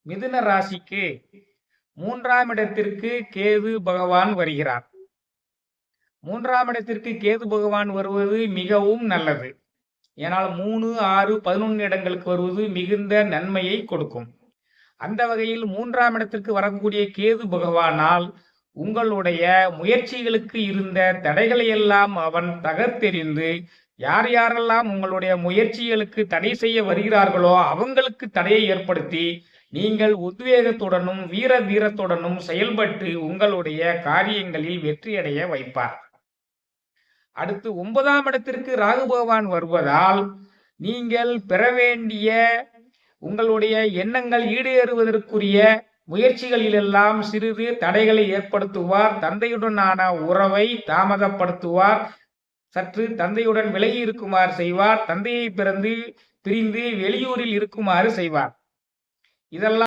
மிதுன ராசிக்கு 3ஆம் இடத்திற்கு கேது பகவான் வருகிறார். 3ஆம் இடத்திற்கு கேது பகவான் வருவது மிகவும் நல்லது. ஏனால் 3, 6, 11 இடங்களுக்கு வருவது மிகுந்த நன்மையை கொடுக்கும். அந்த வகையில் 3ஆம் இடத்திற்கு வரக்கூடிய கேது பகவானால் உங்களுடைய முயற்சிகளுக்கு இருந்த தடைகளை எல்லாம் அவன் தகர்த்தெறிந்து, யார் யாரெல்லாம் உங்களுடைய முயற்சிகளுக்கு தடை செய்ய வருகிறார்களோ அவங்களுக்கு தடையை ஏற்படுத்தி, நீங்கள் உத்வேகத்துடனும் வீர தீரத்துடனும் செயல்பட்டு உங்களுடைய காரியங்களில் வெற்றியடைய வைப்பார். அடுத்து 9ஆம் இடத்திற்கு ராகு பகவான் வருவதால் நீங்கள் பெற வேண்டிய உங்களுடைய எண்ணங்கள் ஈடேறுவதற்குரிய முயற்சிகளிலெல்லாம் சிறிது தடைகளை ஏற்படுத்துவார். தந்தையுடனான உறவை தாமதப்படுத்துவார். சற்று தந்தையுடன் விலகி இருக்குமாறு செய்வார். தந்தையை பிரிந்து வெளியூரில் இருக்குமாறு செய்வார். இதெல்லாம்